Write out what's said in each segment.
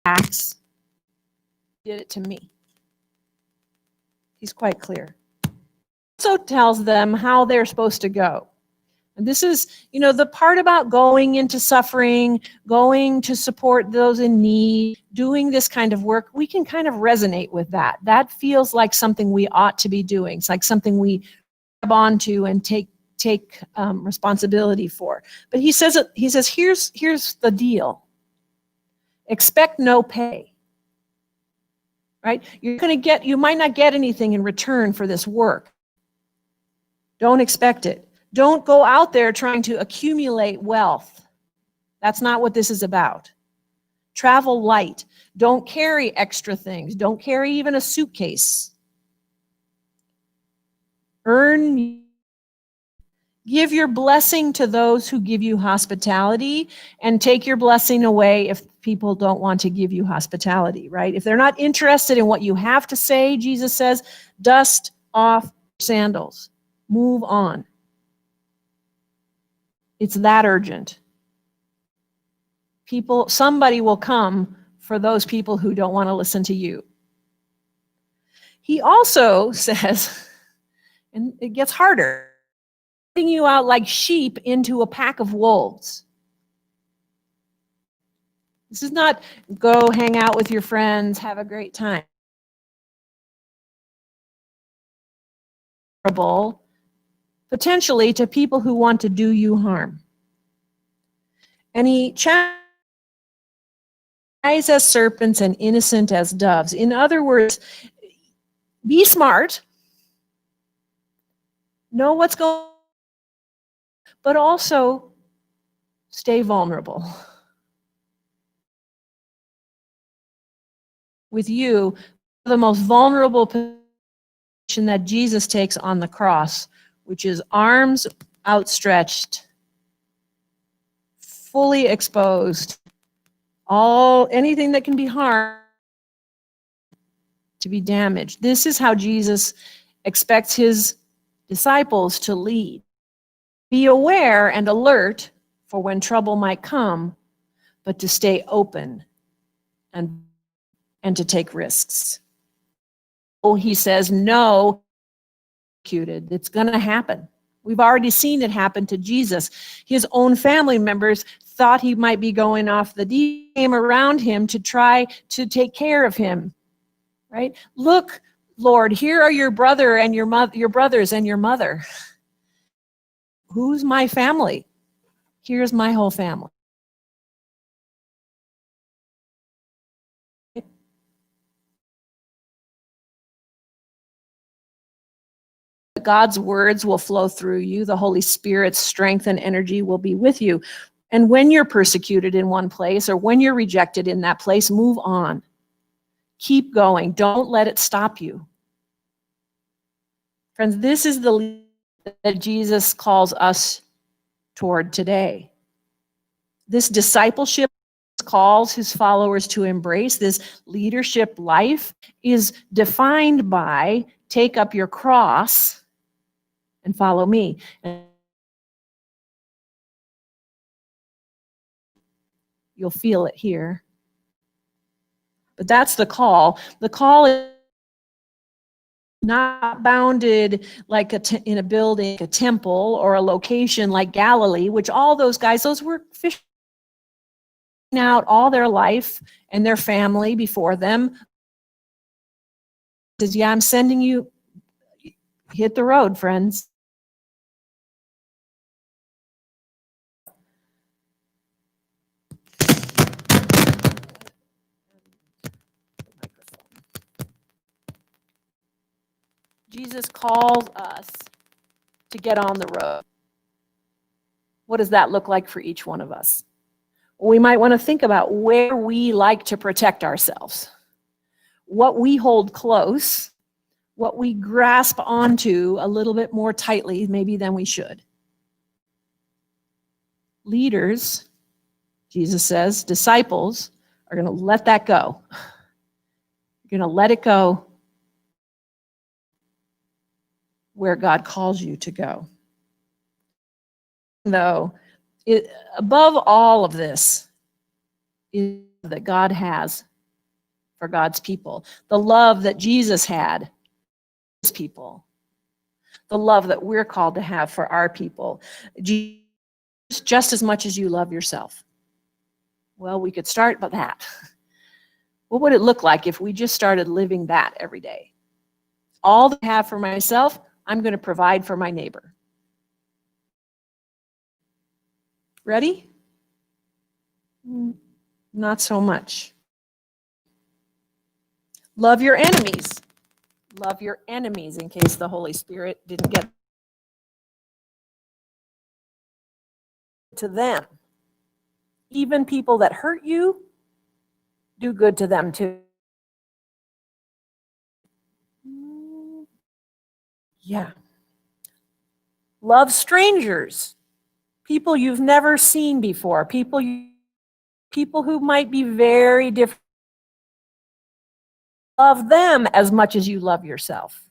acts. He did it to me. He's quite clear. Also tells them how they're supposed to go. And this is, the part about going into suffering, going to support those in need, doing this kind of work, we can kind of resonate with that. That feels like something we ought to be doing. It's like something we grab onto and take responsibility for. But he says, here's the deal. Expect no pay. Right? You might not get anything in return for this work. Don't expect it. Don't go out there trying to accumulate wealth. That's not what this is about. Travel light. Don't carry extra things. Don't carry even a suitcase. Give your blessing to those who give you hospitality, and take your blessing away if people don't want to give you hospitality, right? If they're not interested in what you have to say, Jesus says, dust off your sandals. Move on. It's that urgent. Somebody will come for those people who don't want to listen to you. He also says, and it gets harder, putting you out like sheep into a pack of wolves. This is not go hang out with your friends, have a great time. Potentially to people who want to do you harm. And he wise as serpents and innocent as doves. In other words, be smart, know what's going on, but also stay vulnerable. With you, the most vulnerable position that Jesus takes on the cross, which is arms outstretched, fully exposed, anything that can be harmed to be damaged. This is how Jesus expects his disciples to lead. Be aware and alert for when trouble might come, but to stay open and to take risks. He says, no, it's going to happen. We've already seen it happen to Jesus. His own family members thought he might be going off the deep end around him to try to take care of him. Right? Look, Lord, here are your brother and your brothers and your mother. Who's my family? Here's my whole family. God's words will flow through you. The Holy Spirit's strength and energy will be with you. And when you're persecuted in one place or when you're rejected in that place, move on. Keep going. Don't let it stop you. Friends, this is the lead that Jesus calls us toward today. This discipleship calls his followers to embrace. This leadership life is defined by take up your cross and follow me. You'll feel it here. But that's the call. The call is not bounded like in a building, a temple, or a location like Galilee, which all those guys, those were fishing out all their life and their family before them. He says, yeah, I'm sending you, hit the road, friends. Jesus calls us to get on the road. What does that look like for each one of us? We might want to think about where we like to protect ourselves, what we hold close, what we grasp onto a little bit more tightly maybe than we should. Leaders, Jesus says, disciples are going to let that go. You're going to let it go where God calls you to go. Though, above all of this is that God has for God's people, the love that Jesus had for his people, the love that we're called to have for our people. Jesus, just as much as you love yourself. Well, we could start with that. What would it look like if we just started living that every day? All that I have for myself, I'm going to provide for my neighbor. Ready? Not so much. Love your enemies. Love your enemies, in case the Holy Spirit didn't get to them. Even people that hurt you, do good to them too. Yeah. Love strangers. People you've never seen before. People who might be very different. Love them as much as you love yourself.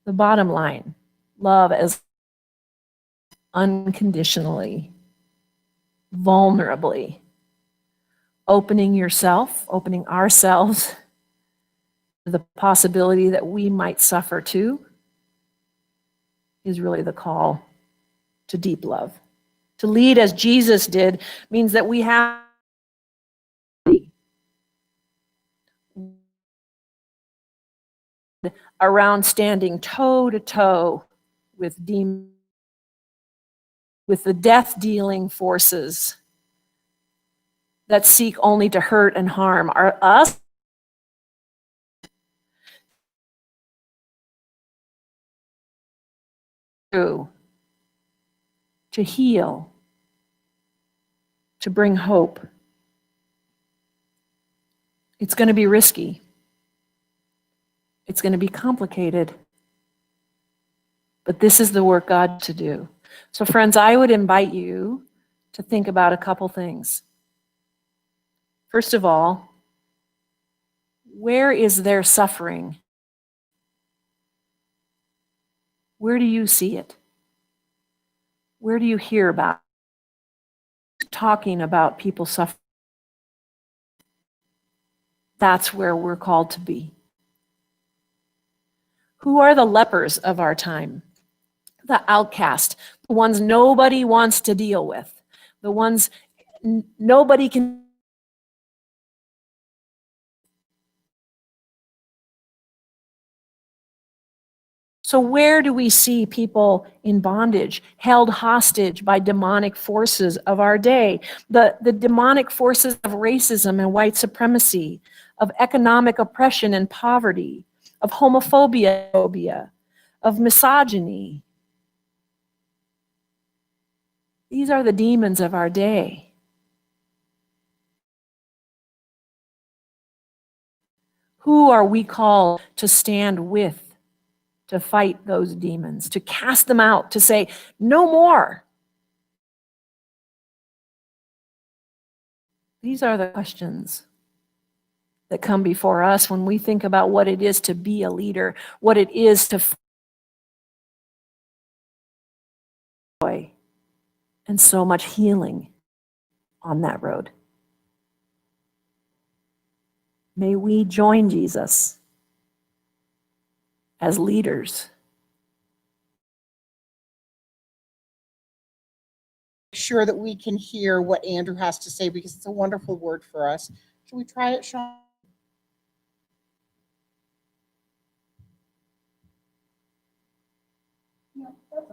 The bottom line, love as unconditionally, vulnerably, opening yourself, opening ourselves to the possibility that we might suffer too, is really the call to deep love. To lead as Jesus did means that we have around standing toe to toe with demons, with the death-dealing forces that seek only to hurt and harm us. To heal, to bring hope. It's going to be risky. It's going to be complicated. But this is the work God to do. So friends, I would invite you to think about a couple things. First of all, where is there suffering? Where do you see it? Where do you hear about it? Talking about people suffering? That's where we're called to be. Who are the lepers of our time? The outcast, the ones nobody wants to deal with, the ones nobody can. So where do we see people in bondage, held hostage by demonic forces of our day? The demonic forces of racism and white supremacy, of economic oppression and poverty, of homophobia, of misogyny. These are the demons of our day. Who are we called to stand with, to fight those demons, to cast them out, to say, no more? These are the questions that come before us when we think about what it is to be a leader, what it is to joy, and so much healing on that road. May we join Jesus as leaders. Sure that we can hear what Andrew has to say, because it's a wonderful word for us. Should we try it, Sean? Yeah, that's